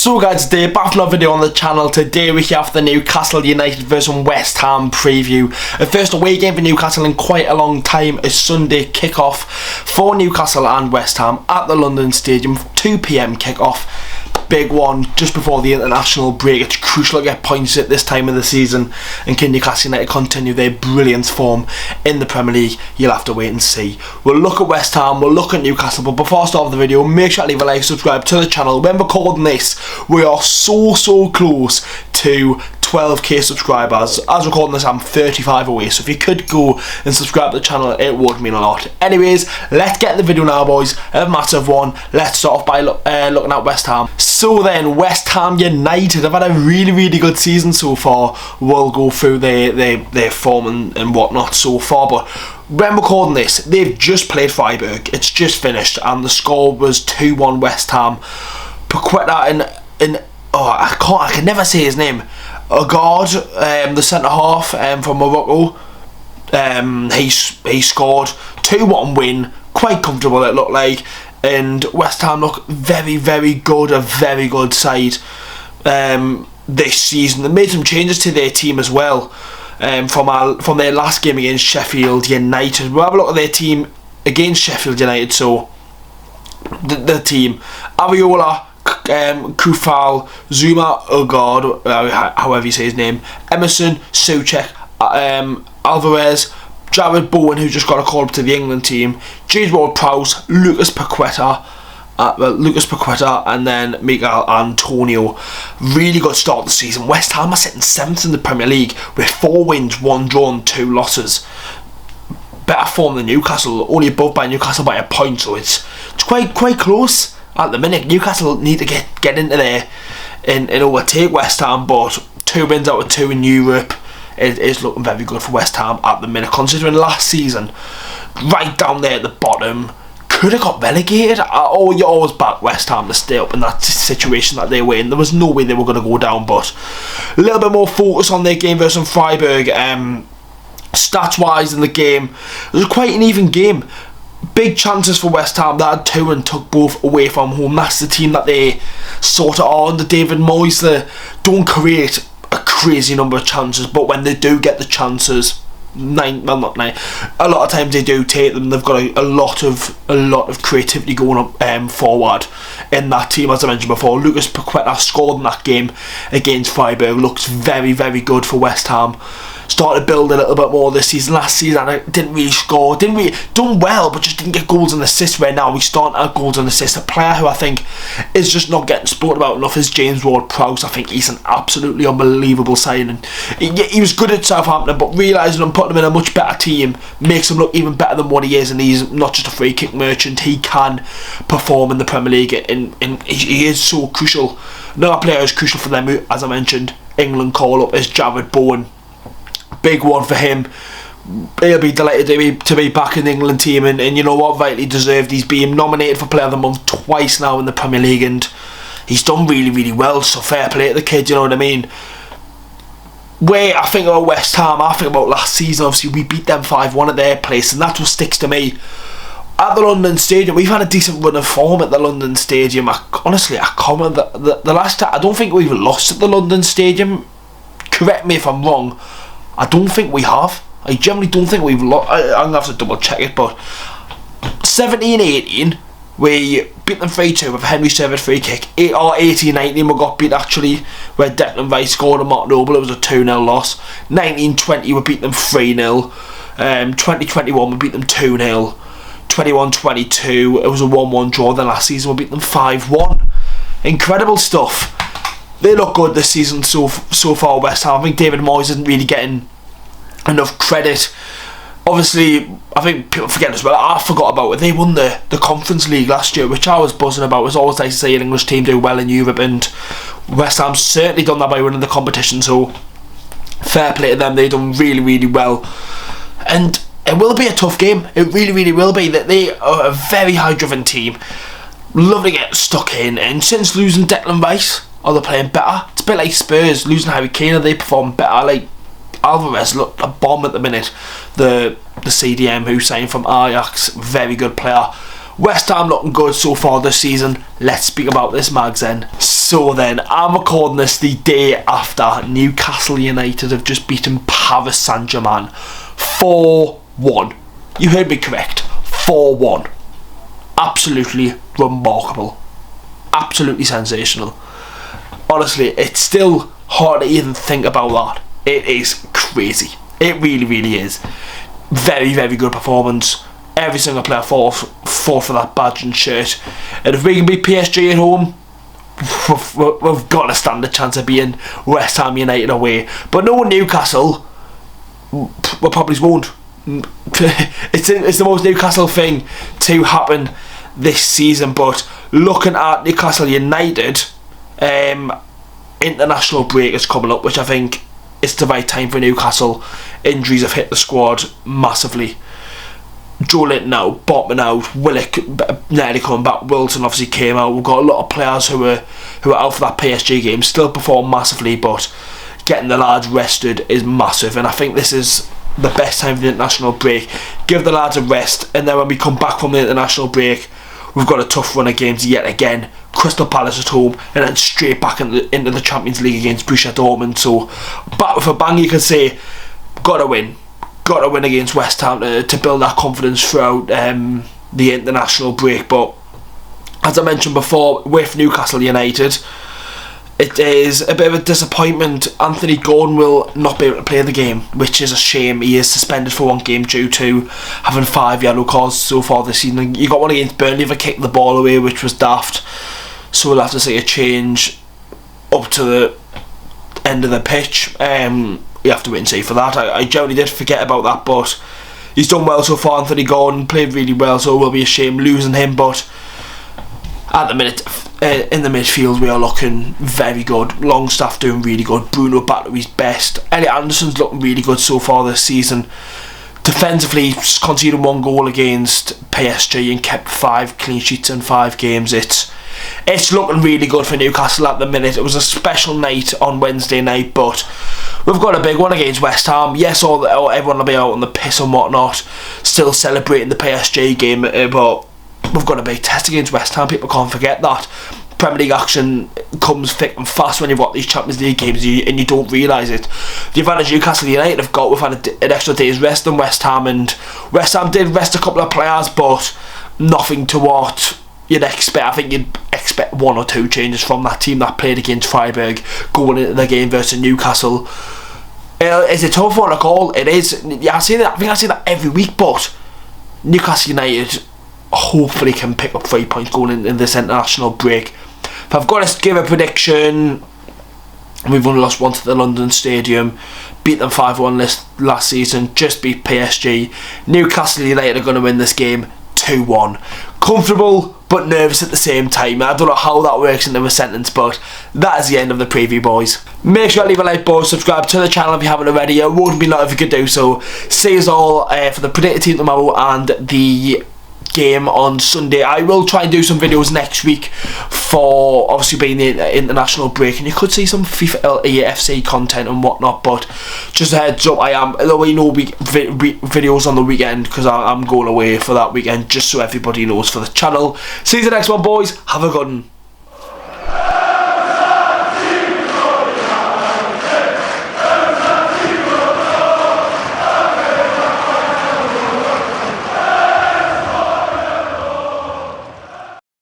So guys, today back with another video on the channel. Today we have the Newcastle United versus West Ham preview. The first away game for Newcastle in quite a long time is Sunday kickoff for Newcastle and West Ham at the London Stadium, 2 PM kickoff. Big one just before the international break. It's crucial to get points at this time of the season, and can Newcastle United continue their brilliant form in the Premier League? You'll have to wait and see. We'll look at West Ham, we'll look at Newcastle, but before I start the video, make sure to leave a like, subscribe to the channel. When recording this, we are so close to 12k subscribers. As recording this, I'm 35 away, so if you could go and subscribe to the channel, it would mean a lot. Anyways, let's get in the video now, boys. A massive one. Let's start off by looking at West Ham. So then, West Ham United have had a really good season so far. We'll go through their form and whatnot so far, but when recording this, they've just played Freiburg. It's just finished, and the score was 2-1 West Ham. Paqueta I can never say his name. Agard, the centre half from Morocco, he scored 2-1 win, quite comfortable it looked like, and West Ham look very good, a very good side this season. They made some changes to their team as well from their last game against Sheffield United. We'll have a look at their team against Sheffield United. So the team: Ariola, Kufal, Zuma, Ogard, however you say his name, Emerson, Soucek, Alvarez, Jared Bowen, who just got a call up to the England team, James Ward-Prowse, Lucas Paqueta, and then Miguel Antonio. Really good start to the season. West Ham are sitting 7th in the Premier League with 4 wins, 1 draw and 2 losses. Better form than Newcastle, only above by Newcastle by a point, so it's quite close at the minute. Newcastle need to get into there and overtake West Ham, but 2 wins out of 2 in Europe, it is looking very good for West Ham at the minute, considering last season, right down there at the bottom, could have got relegated. You always back West Ham to stay up in that situation that they were in. There was no way they were going to go down, but a little bit more focus on their game versus Freiburg. Stats wise in the game, it was quite an even game. Big chances for West Ham. They had 2 and took both away from home. That's the team that they sort of are under David Moyes. They don't create a crazy number of chances, but when they do get the chances, a lot of times they do take them. They've got a lot of creativity going up forward in that team. As I mentioned before, Lucas Paqueta scored in that game against Freiburg. Looks very good for West Ham. Started to build a little bit more this season. Last season I didn't really score, done well, but just didn't get goals and assists. Right now we start at goals and assists. A player who I think is just not getting spoken about enough is James Ward-Prowse. I think he's an absolutely unbelievable signing. He was good at Southampton, but realising and putting him in a much better team makes him look even better than what he is, and he's not just a free kick merchant. He can perform in the Premier League, and he is so crucial. Another player who's crucial for them, as I mentioned, England call-up, is Jared Bowen. Big one for him. He'll be delighted to be back in the England team, and you know what, rightly deserved. He's been nominated for Player of the Month twice now in the Premier League, and he's done really well, so fair play to the kid, you know what I mean. Where I think about West Ham, I think about last season. Obviously we beat them 5-1 at their place, and that's what sticks to me. At the London Stadium, we've had a decent run of form at the London Stadium. Honestly, I comment that the last time, I don't think we've lost at the London Stadium. Correct me if I'm wrong. I don't think we have. I generally don't think we've lost. I'm going to have to double check it, but 17-18 we beat them 3-2 with a Henry Servett free kick. 18-19 we got beat actually, where Declan Rice scored a Mark Noble. It was a 2-0 loss. 19-20 we beat them 3-0. 20-21 we beat them 2-0. 21-22 it was a 1-1 draw. Then last season we beat them 5-1. Incredible stuff. They look good this season so far, West Ham. I think David Moyes isn't really getting enough credit. Obviously, I think people forget as well, I forgot about it. They won the Conference League last year, which I was buzzing about. It's always nice to see an English team do well in Europe, and West Ham's certainly done that by winning the competition, so fair play to them. They've done really well. And it will be a tough game. It really will be. That they are a very high-driven team. Love to get stuck in, and since losing Declan Rice, are they playing better? It's a bit like Spurs losing Harry Kane. They perform better. Like Alvarez looked a bomb at the minute. The CDM who signed from Ajax, very good player. West Ham looking good so far this season. Let's speak about this, mags then. So then, I'm recording this the day after Newcastle United have just beaten Paris Saint-Germain 4-1. You heard me correct, 4-1. Absolutely remarkable. Absolutely sensational. Honestly, it's still hard to even think about that. It is crazy. It really, really is. Very, very good performance. Every single player fought for that badge and shirt. And if we can beat PSG at home, we've got to stand a chance of being West Ham United away. But no, Newcastle, we probably won't. It's the most Newcastle thing to happen this season. But looking at Newcastle United, international break is coming up, which I think is the right time for Newcastle. Injuries have hit the squad massively. Joe Linton out, Botman out, Willock nearly coming back, Wilson obviously came out. We've got a lot of players who are out for that PSG game, still perform massively, but getting the lads rested is massive, and I think this is the best time for the international break. Give the lads a rest, and then when we come back from the international break, we've got a tough run of games yet again. Crystal Palace at home, and then straight back into the Champions League against Borussia Dortmund. So back with a bang, you can say, gotta win against West Ham to build that confidence throughout the international break. But as I mentioned before, with Newcastle United, it is a bit of a disappointment. Anthony Gordon will not be able to play the game, which is a shame. He is suspended for one game due to having 5 yellow cards so far this season. You got one against Burnley for kicking the ball away, which was daft. So we'll have to see a change up to the end of the pitch. You have to wait and see for that. I generally did forget about that, but he's done well so far. Anthony Gordon played really well, so it will be a shame losing him. But at the minute, in the midfield, we are looking very good. Longstaff doing really good. Bruno back to his best. Elliot Anderson's looking really good so far this season. Defensively, conceded 1 goal against PSG and kept 5 clean sheets in 5 games. It's looking really good for Newcastle at the minute. It was a special night on Wednesday night, but we've got a big one against West Ham. Yes, everyone will be out on the piss and whatnot, still celebrating the PSG game, but we've got a big test against West Ham. People can't forget that. Premier League action comes thick and fast when you've got these Champions League games and you don't realise it. The advantage Newcastle United have got, we've had an extra day's rest than West Ham, and West Ham did rest a couple of players, but nothing to what you'd expect. I think you'd expect 1 or 2 changes from that team that played against Freiburg going into the game versus Newcastle. It's a tough one to call. It is. Yeah, I think I say that every week, but Newcastle United hopefully can pick up 3 points going in this international break. If I've got to give a prediction, we've only lost 1 to the London Stadium, beat them 5-1 last season, just beat PSG. Newcastle United are going to win this game 2-1. Comfortable but nervous at the same time. I don't know how that works into a sentence, but that is the end of the preview, boys. Make sure to leave a like, boys, subscribe to the channel if you haven't already. It would be nice if you could do so. See us all for the predicted team tomorrow and the game on Sunday. I will try and do some videos next week for obviously being the international break, and you could see some FIFA FC content and whatnot, but just a heads up, there'll be no videos on the weekend because I'm going away for that weekend, just so everybody knows for the channel. See you the next one, boys. Have a good one.